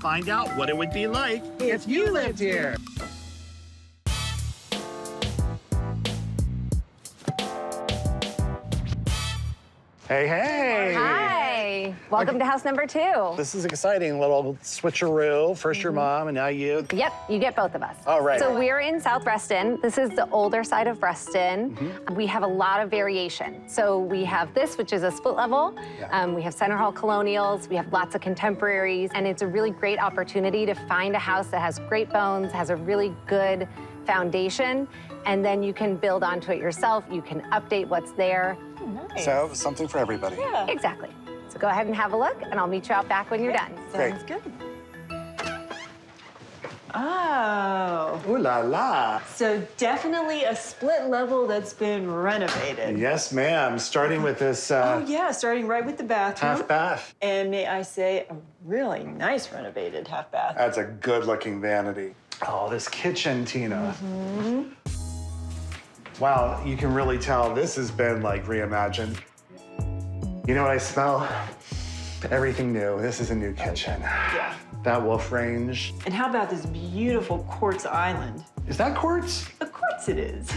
find out what it would be like if you lived here. Hey, hey! Hi! Welcome to house number 2. This is exciting, little switcheroo. First your mom, and now you. Yep, you get both of us. All right. So we're in South Reston. This is the older side of Reston. We have a lot of variation. So we have this, which is a split level. Yeah. We have center hall colonials. We have lots of contemporaries. And it's a really great opportunity to find a house that has great bones, has a really good foundation, and then you can build onto it yourself. You can update what's there. Nice. So something for everybody. Yeah. Exactly. So go ahead and have a look, and I'll meet you out back when you're done. Sounds good. Oh. Ooh la la. So definitely a split level that's been renovated. Yes, ma'am. Starting with this Oh, yeah, starting right with the bathroom. half bath. And may I say, a really nice renovated half bath. That's a good-looking vanity. Oh, this kitchen, Tina. Wow, you can really tell this has been like reimagined. You know what I smell? Everything new. This is a new kitchen. Yeah. That wolf range. And how about this beautiful quartz island? Is that quartz? Of course it is.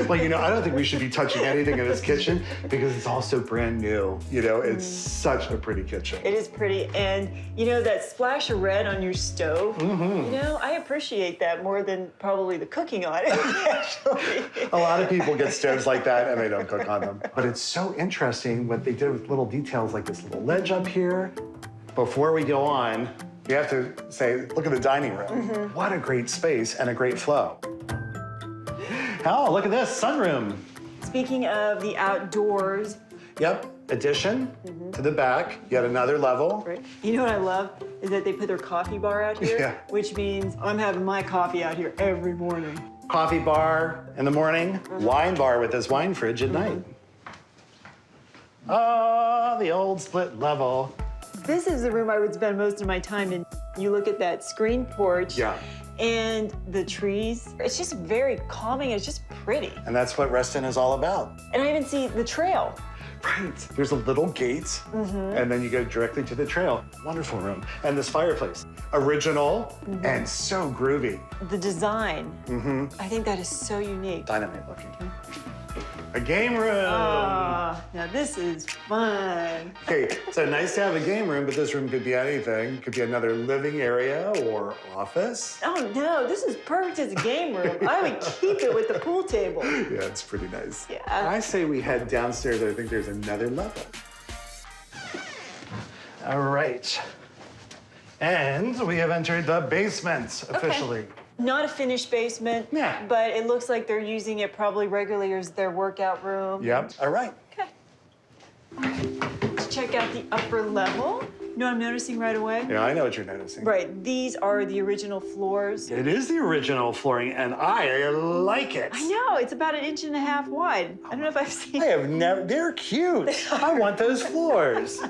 Well, you know, I don't think we should be touching anything in this kitchen because it's all so brand new. You know, it's such a pretty kitchen. It is pretty, and you know that splash of red on your stove? You know, I appreciate that more than probably the cooking on it, actually. A lot of people get stoves like that and they don't cook on them. But it's so interesting what they did with little details like this little ledge up here. Before we go on, we have to say, look at the dining room. What a great space and a great flow. Oh, look at this, sunroom. Speaking of the outdoors, Yep, addition to the back, yet another level. right? You know what I love is that they put their coffee bar out here, Yeah. which means I'm having my coffee out here every morning. Coffee bar in the morning, wine bar with this wine fridge at night. Oh, the old split level. This is the room I would spend most of my time in. You look at that screen porch Yeah. and the trees. It's just very calming. It's just pretty. And that's what Reston is all about. And I even see the trail. Right. There's a little gate, and then you go directly to the trail. Wonderful room. And this fireplace. Original and so groovy. The design, I think that is so unique. Dynamite looking. A game room. Ah, now this is fun. Okay, so nice to have a game room, but this room could be anything. Could be another living area or office. Oh no, this is perfect as a game room. I would keep it with the pool table. Yeah, it's pretty nice. Yeah. I say we head downstairs. I think there's another level. All right. And we have entered the basement officially. Not a finished basement, Yeah. but it looks like they're using it probably regularly as their workout room. Yep. All right. Okay. Let's check out the upper level. You know what I'm noticing right away? Yeah, I know what you're noticing. Right, these are the original floors. It is the original flooring, and I like it. I know, it's about 1.5 inches wide. I don't know if I've seen I have never, they're cute. I want those floors.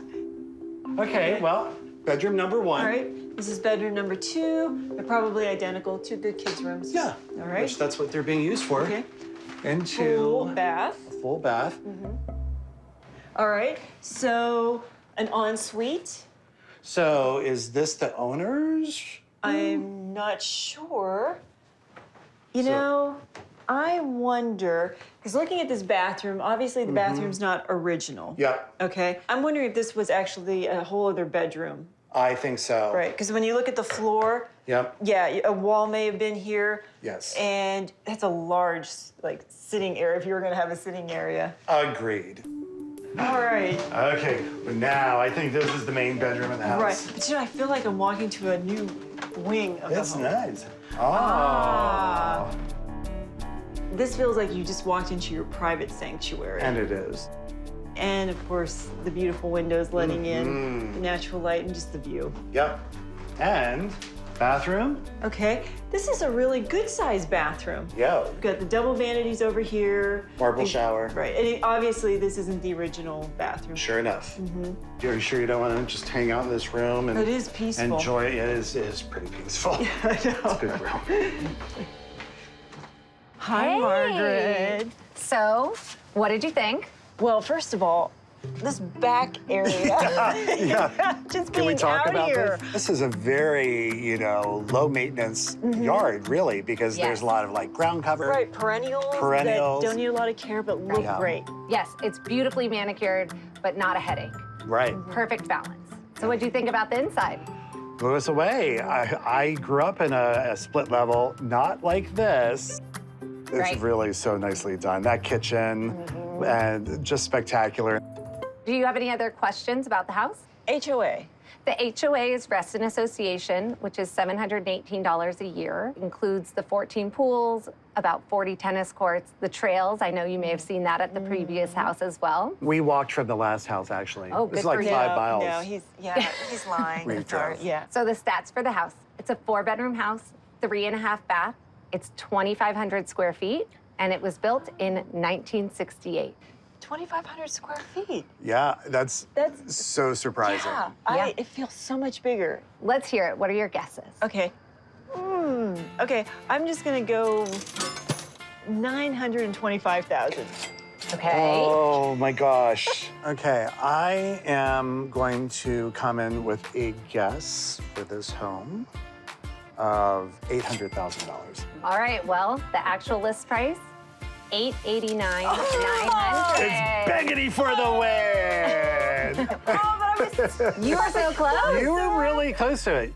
Okay, well, bedroom number 1. All right, this is bedroom number 2. They're probably identical to the kids' rooms. Yeah. All right. Which that's what they're being used for. Okay. Into Full bath. a full bath. All right, so an ensuite. So is this the owner's? I'm not sure. You So- know, I wonder, because looking at this bathroom, obviously the bathroom's not original. Yeah, Okay, I'm wondering if this was actually a whole other bedroom. I think so. Right, because when you look at the floor, Yep. yeah, a wall may have been here. Yes. And that's a large, like, sitting area if you were gonna have a sitting area. Agreed. All right. Okay, but now I think this is the main bedroom in the house. Right, but you know, I feel like I'm walking to a new wing of It's the home. nice. Oh. Ah. This feels like you just walked into your private sanctuary. And it is. And of course, the beautiful windows letting in the natural light and just the view. Yep. And bathroom? Okay, this is a really good-sized bathroom. Yeah. We've got the double vanities over here. Marble shower. Right, and obviously this isn't the original bathroom. Sure enough. You're sure you don't want to just hang out in this room and It is peaceful. enjoy it? It is pretty peaceful. I know. It's a good room. Hi, Hey. Margaret. So, what did you think? Well, first of all, this back area. Yeah. Just Can we being talk out about here. this? This is a very, low maintenance yard, really, because there's Yes. a lot of like ground cover. Right, perennials Perennials. that don't need a lot of care but look Yeah. great. Yes, it's beautifully manicured, but not a headache. Right. Perfect balance. So what do you think about the inside? Blew us away. I grew up in a split level, not like this. It's Right. really so nicely done. That kitchen, and just spectacular. Do you have any other questions about the house? HOA. The HOA is Reston Association, which is $718 a year. Includes the 14 pools, about 40 tennis courts, the trails. I know you may have seen that at the previous house as well. We walked from the last house, actually. Oh, It's good like for you. 5 miles. No, he's lying. We Sorry, drove. yeah. So the stats for the house, it's a 4-bedroom house, 3.5 bath. It's 2,500 square feet, and it was built in 1968. 2,500 square feet. Yeah, that's so surprising. Yeah, Yeah. it feels so much bigger. Let's hear it. What are your guesses? Okay. Okay, I'm just gonna go 925,000. Okay. Oh my gosh. Okay, I am going to come in with a guess for this home of $800,000. All right, well, the actual list price, $889,900. It's Begeny for the win! Oh, but I was You were so close. You were really close to it.